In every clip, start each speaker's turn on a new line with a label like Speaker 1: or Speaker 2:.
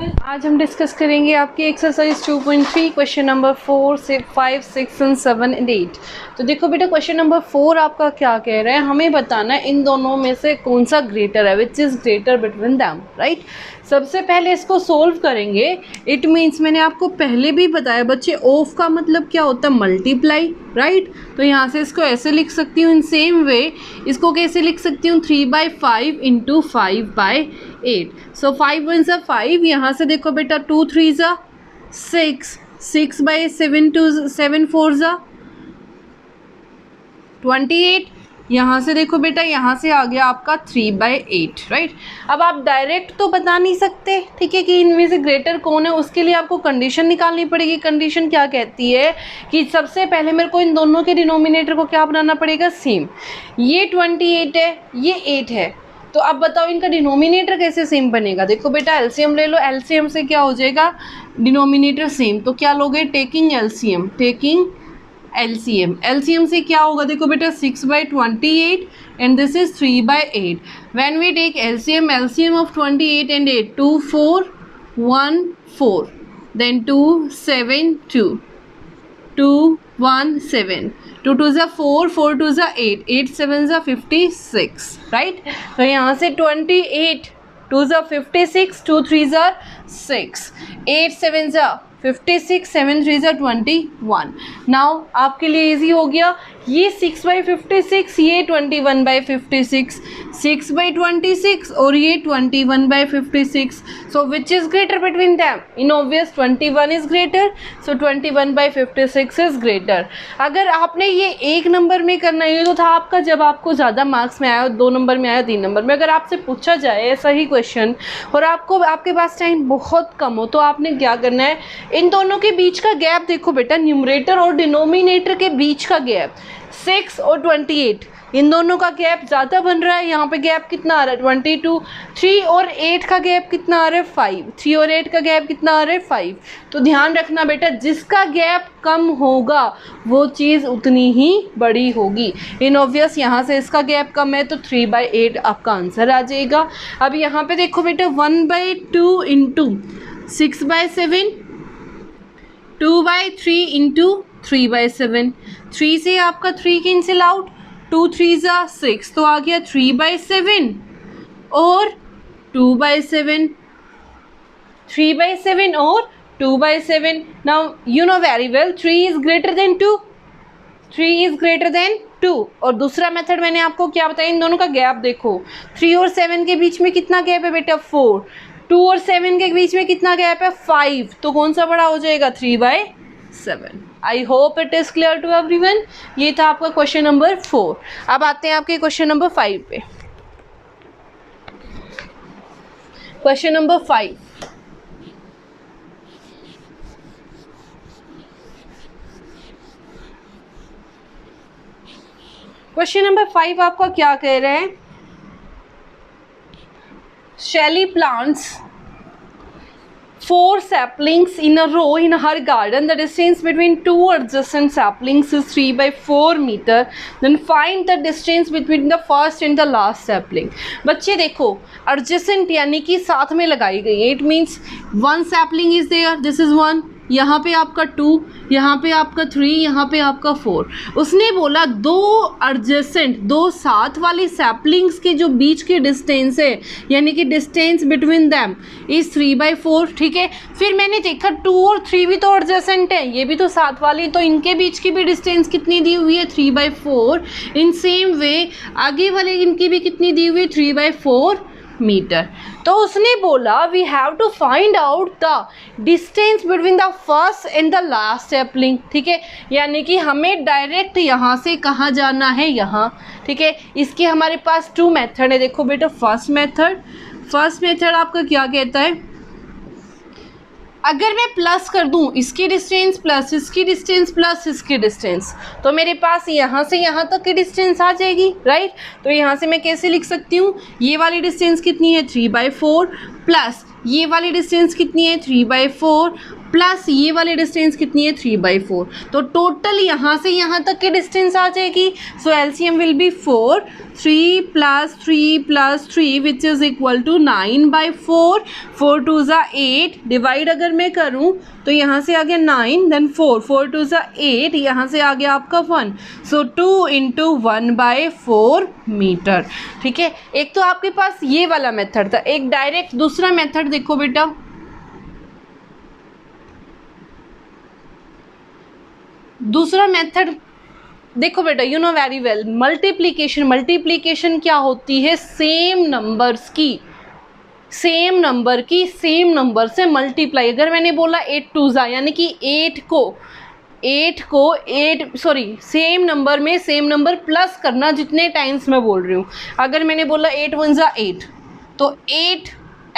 Speaker 1: आज हम डिस्कस करेंगे आपकी एक्सरसाइज 2.3 क्वेश्चन नंबर 4 से 5, 6 एंड 7 एंड 8। तो देखो बेटा क्वेश्चन नंबर 4 आपका क्या कह रहा है, हमें बताना है इन दोनों में से कौन सा ग्रेटर है, विच is greater between them, right. सबसे पहले इसको सोल्व करेंगे। इट मीन्स मैंने आपको पहले भी बताया बच्चे, ऑफ का मतलब क्या होता है, मल्टीप्लाई, राइट। तो यहाँ से इसको ऐसे लिख सकती हूँ। इन सेम वे इसको कैसे लिख सकती हूँ, 3/5 इंटू 5/8। सो 5 1 ज़ा 5, यहाँ से देखो बेटा 2 3 ज़ा 6, 6/7 2 7 4 ज़ा 28। यहाँ से देखो बेटा, यहाँ से आ गया आपका 3/8, राइट। अब आप डायरेक्ट तो बता नहीं सकते, ठीक है, कि इनमें से ग्रेटर कौन है। उसके लिए आपको कंडीशन निकालनी पड़ेगी। कंडीशन क्या कहती है कि सबसे पहले मेरे को इन दोनों के डिनोमिनेटर को क्या बनाना पड़ेगा, सेम। ये 28 है, ये 8 है, तो अब बताओ इनका डिनोमिनेटर कैसे सेम बनेगा। देखो बेटा एलसीएम ले लो, एलसीएम से क्या हो जाएगा, डिनोमिनेटर सेम। तो क्या लोगे, taking LCM, taking LCM. LCM से क्या होगा, देखो बेटा 6/28 and this is 3/8। When we take LCM, LCM of 28 and 8, 2 4 1 4, then 2 7 2 2 1 7, 2 2 ज़ा 4, 4 2 ज़ा 8, 8 7 ज़ा 56, राइट। तो यहाँ से 28, 2 ज़ा 56, 2 3 ज़ा 6, 8 7 ज़ा 56, 7 3 ज़ा 21। नाउ आपके लिए इजी हो गया। ये 6/56, ये 21/56, 6/26 और ये 21/56। So which is greater between them, in obvious 21 is greater, so 21/56 is greater. अगर आपने ये एक नंबर में करना है तो था आपका, जब आपको ज़्यादा मार्क्स में आया, 2 नंबर में आया, 3 नंबर में, अगर आपसे पूछा जाए ऐसा ही क्वेश्चन और आपको आपके पास टाइम बहुत कम हो, तो आपने क्या करना है, इन दोनों के बीच का गैप देखो बेटा, न्यूमरेटर और डिनोमिनेटर के बीच का गैप 6 और 28, इन दोनों का गैप ज़्यादा बन रहा है। यहाँ पे गैप कितना आ रहा है, 22। 3 और 8 का गैप कितना आ रहा है, 5। 3 और 8 का गैप कितना आ रहा है, 5। तो ध्यान रखना बेटा, जिसका गैप कम होगा वो चीज़ उतनी ही बड़ी होगी। इन ऑब्वियस यहाँ से इसका गैप कम है, तो 3/8 आपका आंसर आ जाएगा। अब यहाँ पे देखो बेटा 1/2 इंटू 6/7, 2/3 इंटू 3/7, 3 से आपका 3 कैंसिल आउट, 2 3 ज़ा 6, तो आ गया 3/7 और 2/7, 3/7 और 2/7। Now you know very well 3 is greater than 2, 3 is greater than 2। और दूसरा मेथड मैंने आपको क्या बताया, इन दोनों का गैप देखो, 3 और 7 के बीच में कितना गैप है बेटा, 4। 2 और 7 के बीच में कितना गैप है, 5। तो कौन सा बड़ा हो जाएगा, 3/7। I hope it is clear to everyone. ये था आपका क्वेश्चन नंबर 4। अब आते हैं आपके क्वेश्चन नंबर 5 पे। क्वेश्चन नंबर 5, क्वेश्चन नंबर 5 आपका क्या कह रहे हैं, Shelley plants 4 saplings in a row in her garden. The distance between 2 adjacent saplings is 3/4 meter. Then find the distance between the first and the last sapling. बच्चे देखो, adjacent यानी कि साथ में लगाई गई है। It means one sapling is there. This is 1. यहाँ पे आपका 2, यहाँ पे आपका 3, यहाँ पे आपका 4। उसने बोला 2 एडजेसेंट, 2 साथ वाली सैपलिंग्स के जो बीच की डिस्टेंस है, यानी कि डिस्टेंस बिटवीन दैम इज़ 3/4, ठीक है। फिर मैंने देखा 2 और 3 भी तो एडजेसेंट है, ये भी तो साथ वाली, तो इनके बीच की भी डिस्टेंस कितनी दी हुई है, 3/4। इन सेम वे आगे वाले इनकी भी कितनी दी हुई है, 3/4 मीटर। तो उसने बोला we have to find out the distance between the first and the last sapling, ठीक है। यानी कि हमें डायरेक्ट यहाँ से कहाँ जाना है, यहाँ, ठीक है। इसके हमारे पास 2 मेथड है। देखो बेटा फर्स्ट मेथड आपका क्या कहता है, अगर मैं प्लस कर दूं इसकी डिस्टेंस प्लस इसकी डिस्टेंस प्लस इसकी डिस्टेंस, तो मेरे पास यहाँ से यहाँ तक की डिस्टेंस आ जाएगी, राइट। तो यहाँ से मैं कैसे लिख सकती हूँ, ये वाली डिस्टेंस कितनी है, 3/4, प्लस ये वाली डिस्टेंस कितनी है, 3/4, प्लस ये वाली डिस्टेंस कितनी है 3/4, तो टोटल यहाँ से यहाँ तक की डिस्टेंस आ जाएगी. So LCM will be 4, 3 + 3 + 3 which is equal to 9/4. 4 2 ज़ा 8, डिवाइड अगर मैं करूँ तो यहाँ से आ गया 9, देन 4, 4 2 ज़ा 8, यहाँ से आ गया आपका 1. सो 2 × 1/4 मीटर. ठीक है, एक तो आपके पास ये वाला मेथड था, एक डायरेक्ट दूसरा मेथड देखो बेटा. दूसरा मेथड देखो बेटा, you know very well, multiplication क्या होती है, सेम नंबर्स की सेम नंबर से मल्टीप्लाई. अगर मैंने बोला 8 2 ज़ा यानी कि 8 को सेम नंबर में सेम नंबर प्लस करना जितने टाइम्स मैं बोल रही हूँ. अगर मैंने बोला 8 1 ज़ा 8, तो 8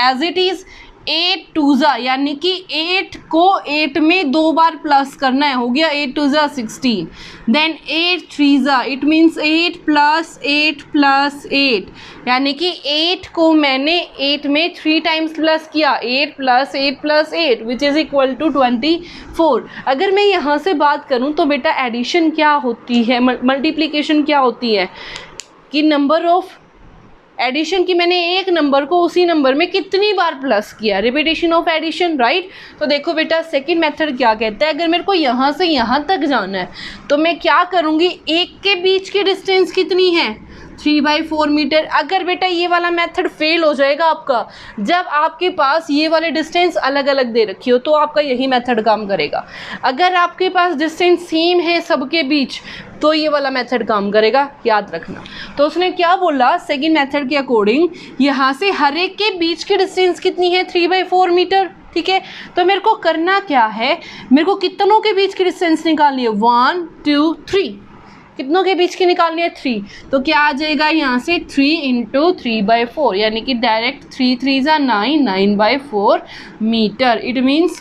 Speaker 1: एज इट इज़, 8 2 ज़ा यानी कि 8 को 8 में 2 बार प्लस करना है, हो गया 8 2 ज़ा 16. देन 8 3 ज़ा, इट मीन्स 8 + 8 + 8 यानी कि 8 को मैंने 8 में 3 टाइम्स प्लस किया, 8 + 8 + 8 विच इज़ इक्वल टू 24. अगर मैं यहाँ से बात करूँ तो बेटा एडिशन क्या होती है, मल्टीप्लिकेशन क्या होती है कि नंबर ऑफ एडिशन की मैंने एक नंबर को उसी नंबर में कितनी बार प्लस किया, रिपीटेशन ऑफ एडिशन, राइट. तो देखो बेटा सेकंड मेथड क्या कहता है, अगर मेरे को यहाँ से यहाँ तक जाना है तो मैं क्या करूँगी, एक के बीच की डिस्टेंस कितनी है 3/4 मीटर. अगर बेटा ये वाला मेथड फेल हो जाएगा आपका, जब आपके पास ये वाले डिस्टेंस अलग अलग दे रखी हो, तो आपका यही मेथड काम करेगा. अगर आपके पास डिस्टेंस सेम है सबके बीच, तो ये वाला मेथड काम करेगा, याद रखना. तो उसने क्या बोला, सेकंड मेथड के अकॉर्डिंग यहाँ से हर एक के बीच की डिस्टेंस कितनी है 3/4 मीटर. ठीक है, तो मेरे को करना क्या है, मेरे को कितनों के बीच की डिस्टेंस निकालनी है, 1 2 3, कितनों के बीच की निकालनी है 3. तो क्या आ जाएगा यहाँ से 3 × 3/4 यानी कि डायरेक्ट 3 3 ज़ा 9, 9/4 metre. It means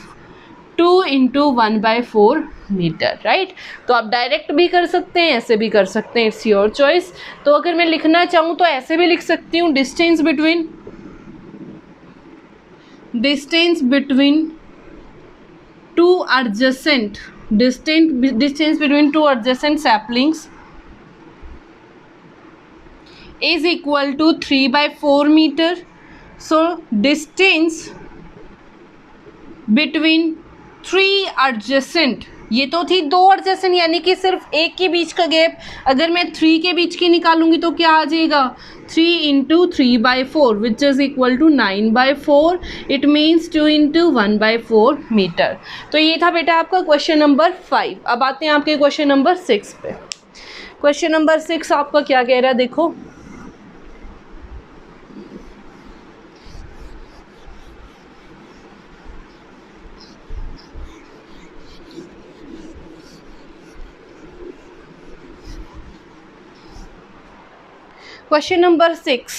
Speaker 1: 2 × 1/4 metre, right. तो आप डायरेक्ट भी कर सकते हैं, ऐसे भी कर सकते हैं, इट्स योर चॉइस. तो अगर मैं लिखना चाहूँ तो ऐसे भी लिख सकती हूँ, distance between two adjacent distance between two adjacent saplings is equal to 3/4 meter. So distance between 3 adjacent, ये तो थी 2 adjacent यानी कि सिर्फ एक के बीच का गैप. अगर मैं 3 के बीच की निकालूंगी तो क्या आ जाएगा 3 × 3/4 which is equal to 9/4. It means 2 × 1/4 metre. तो ये था बेटा आपका क्वेश्चन नंबर 5. अब आते हैं आपके क्वेश्चन नंबर 6 पे. क्वेश्चन नंबर 6 आपका क्या कह रहा है, देखो. Question number 6.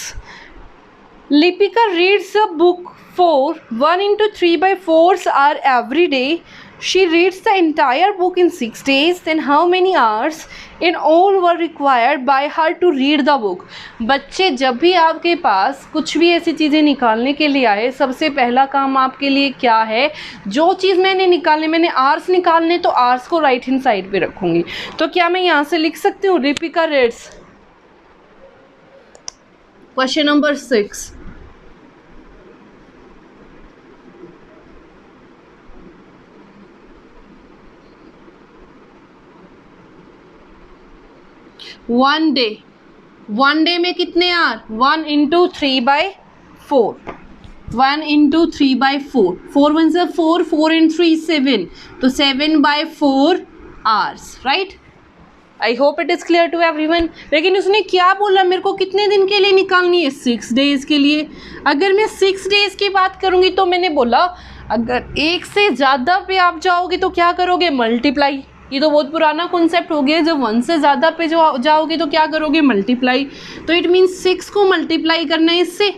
Speaker 1: Lipika reads a book for 1 × 3/4 hour every day. She reads the entire book in 6 days. Then how many hours in all were required by her to read the book? बच्चे, जब भी आपके पास कुछ भी ऐसी चीज़ें निकालने के लिए आए, सबसे पहला काम आपके लिए क्या है, जो चीज़ मैंने आवर्स निकालने, तो आवर्स को राइट हैंड साइड पे रखूँगी. तो क्या मैं यहाँ से लिख सकती हूँ Lipika reads. Question number 6. One day में कितने आर, 1 × 3/4, 1 × 3/4, 4 1 ज़ा 4, 4 × 3 7, तो 7/4 hours, right. I hope it is clear to everyone. लेकिन उसने क्या बोला, मेरे को कितने दिन के लिए निकालनी है, 6 डेज़ के लिए. अगर मैं 6 डेज़ की बात करूँगी तो मैंने बोला अगर एक से ज़्यादा पे आप जाओगे तो क्या करोगे, मल्टीप्लाई. ये तो बहुत पुराना कॉन्सेप्ट हो गया. जब 1 से ज़्यादा पे जो जाओगे तो क्या करोगे, मल्टीप्लाई. तो इट मीन्स 6 को मल्टीप्लाई करना है इससे.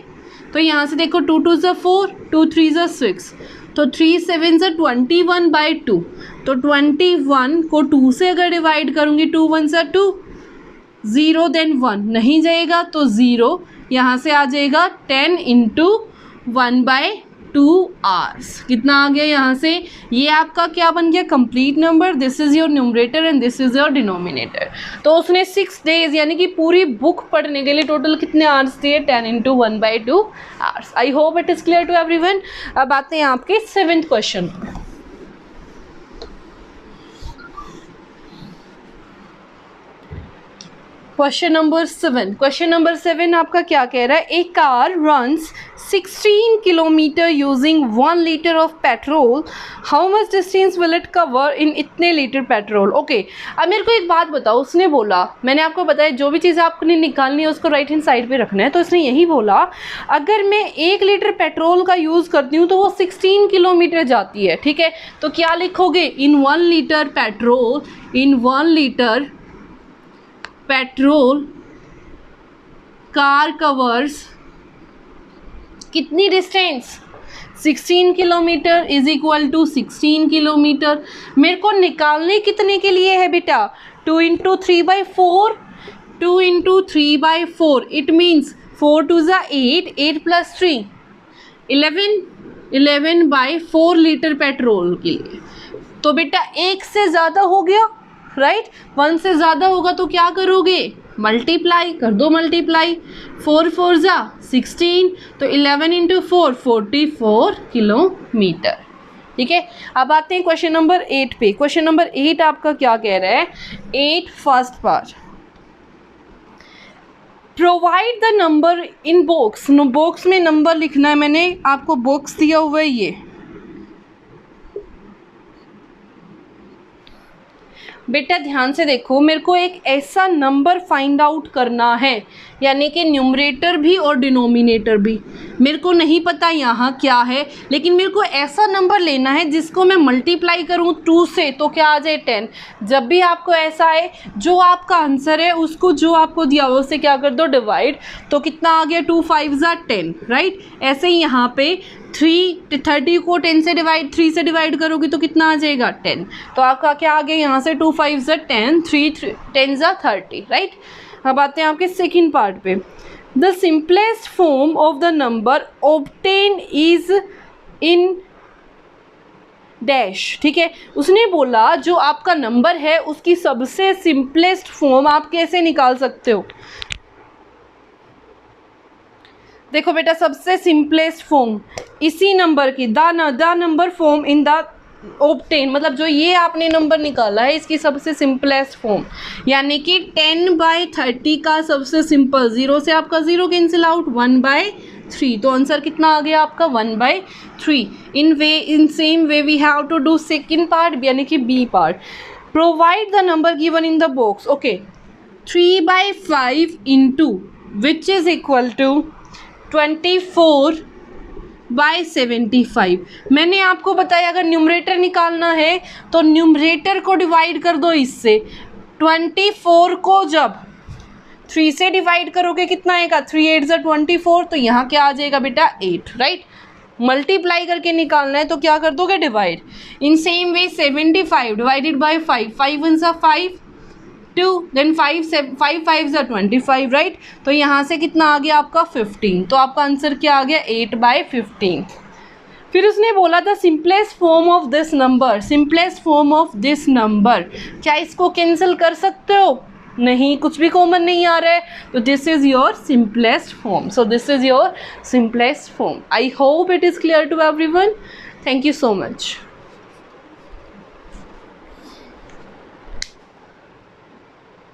Speaker 1: तो यहाँ से देखो 2 2 ज़ा 4, 2 3 ज़ा 6, तो 3 7 ज़ा 21/2. तो 21 को 2 से अगर डिवाइड करूँगी, 2 1 ज़ा 2, 0 देन 1 नहीं जाएगा तो 0, यहाँ से आ जाएगा 10 × 1/4. 2 hours। कितना आ गया यहाँ से, ये आपका क्या बन गया, complete number, this is your numerator and this is your denominator. तो उसने 6 days यानी कि पूरी बुक पढ़ने के लिए टोटल कितने आवर्स दिए, 10 × 1/2 hours। I hope it is clear to everyone. अब आते हैं आपके 7th क्वेश्चन पर। क्वेश्चन नंबर 7 आपका क्या कह रहा है, a car runs 16 kilometre using 1 litre of petrol, how much distance will it cover in इतने लीटर पेट्रोल। ओके, अब मेरे को एक बात बताओ, उसने बोला, मैंने आपको बताया जो भी चीज़ आपने निकालनी है उसको राइट हैंड साइड पे रखना है, तो उसने यही बोला अगर मैं 1 लीटर पेट्रोल का यूज़ करती हूँ तो वो 16 किलोमीटर जाती है, ठीक है। तो क्या लिखोगे, in 1 litre petrol, in 1 litre petrol car covers कितनी distance, 16 kilometre is equal to 16 kilometre. मेरे को निकालने कितने के लिए है बेटा, 2 × 3/4, 2 × 3/4, इट मीन्स 4 2 ज़ा 8, 8 + 3 11, 11/4 लीटर पेट्रोल के लिए। तो बेटा 1 से ज़्यादा हो गया, राइट, 1 से ज़्यादा होगा तो क्या करोगे, मल्टीप्लाई कर दो, मल्टीप्लाई, 4 4 ज़ा 16, तो 11 × 4 44 किलोमीटर, ठीक है। अब आते हैं क्वेश्चन नंबर 8 पे। क्वेश्चन नंबर 8 आपका क्या कह रहा है, 8 first part, provide the number in box. Box में नंबर लिखना है, मैंने आपको बॉक्स दिया हुआ है ये। बेटा ध्यान से देखो, मेरे को एक ऐसा नंबर फाइंड आउट करना है, यानी कि न्यूमरेटर भी और डिनोमिनेटर भी। मेरे को नहीं पता यहाँ क्या है, लेकिन मेरे को ऐसा नंबर लेना है जिसको मैं मल्टीप्लाई करूँ 2 से तो क्या आ जाए 10। जब भी आपको ऐसा है, जो आपका आंसर है उसको जो आपको दिया हुआ उससे क्या कर दो, डिवाइड। तो कितना आ गया, 2 5 ज़ा 10, राइट। ऐसे ही यहाँ पे 30 को 10 से डिवाइड, 3 से डिवाइड करोगे तो कितना आ जाएगा, 10। तो आपका क्या आ गया यहाँ से, 2 5 ज़ा 10, 3 10 ज़ा 30, राइट। अब आते हैं आपके सेकंड पार्ट पे, the simplest form of the number obtain is in dash, ठीक है। उसने बोला जो आपका नंबर है उसकी सबसे सिंपलेस्ट फॉर्म आप कैसे निकाल सकते हो। देखो बेटा, सबसे सिंपलेस्ट फॉर्म इसी नंबर की, the number form in the obtain, मतलब जो ये आपने नंबर निकाला है इसकी सबसे सिंपलेस्ट फॉर्म, यानी कि 10/30 का सबसे सिंपल, 0 से आपका 0 कैंसिल आउट, 1/3। तो आंसर कितना आ गया आपका, 1/3। In same way we have to do second part, यानी कि B part, provide the number given in the box. Okay, 3/5 into which is equal to 24/75। मैंने आपको बताया अगर न्यूमरेटर निकालना है तो न्यूमरेटर को डिवाइड कर दो इससे, 24 को जब 3 से डिवाइड करोगे कितना आएगा, 3 8 ज़ा 24, तो यहाँ क्या आ जाएगा बेटा 8, राइट। मल्टीप्लाई करके निकालना है तो क्या कर दोगे, divide. In same way 75 divided by 5, 5 1 ज़ा 5, 2, देन 5 5 ज़ा 25, राइट। तो यहाँ से कितना आ गया आपका 15, तो आपका आंसर क्या आ गया, 8/15। फिर उसने बोला था simplest form of this number, simplest form of this number, क्या इसको कैंसिल कर सकते हो, नहीं, कुछ भी कॉमन नहीं आ रहा है, तो this is your simplest form. So this is your simplest form. I hope it is clear to everyone. Thank you so much.